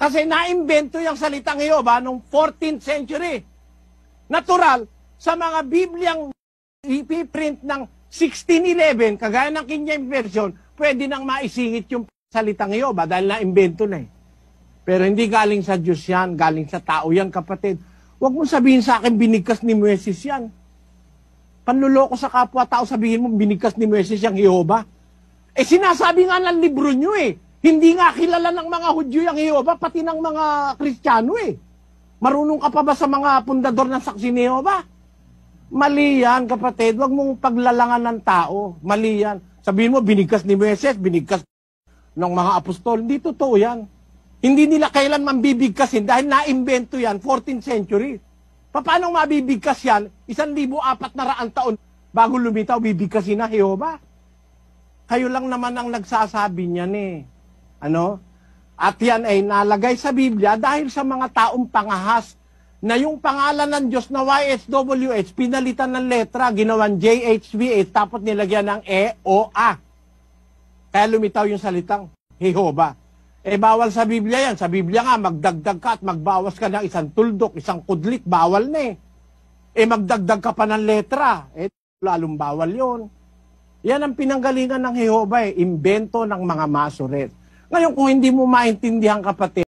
Kasi naimbento yung salitang Jehovah noong 14th century. Natural, sa mga Bibliang ipiprint ng 1611, kagaya ng King James Version, pwede nang maisingit yung salitang Jehovah dahil naimbento na eh. Pero hindi galing sa Diyos yan, galing sa tao yan, kapatid. Huwag mo sabihin sa akin, binigkas ni Moises yan. Panluloko sa kapwa-tao, sabihin mo, binigkas ni Moises yung Jehovah. Eh sinasabi nga ng libro nyo eh. Hindi nga kilala ng mga Hudyo yung Jehovah, pati ng mga Kristiyano eh. Marunong ka pa ba sa mga pundador ng saksi ni Jehovah? Mali yan, kapatid. Huwag mong paglalangan ng tao. Mali yan. Sabihin mo, binigkas ni Moises, binigkas ng mga apostol. Hindi totoo yan. Hindi nila kailanman bibigkasin dahil naimbento yan, 14th century. Paano mabibigkas yan? 1,400 taon bago lumitaw, bibigkasin na Jehovah. Kayo lang naman ang nagsasabi niyan eh. Ano? At yan ay nalagay sa Biblia dahil sa mga taong pangahas na yung pangalan ng Diyos na YHWH, pinalitan ng letra, ginawan JHVH, tapos nilagyan ng E-O-A. Kaya lumitaw yung salitang Jehovah. Eh, bawal sa Biblia yan. Sa Biblia nga, magdagdag ka at magbawas ka ng isang tuldok, isang kudlit, bawal na eh. Eh, magdagdag ka pa ng letra. Eh, lalong bawal yon. Yan ang pinanggalingan ng Jehovah eh, imbento ng mga Masoret. Ngayon, kung hindi mo maintindihan, kapatid,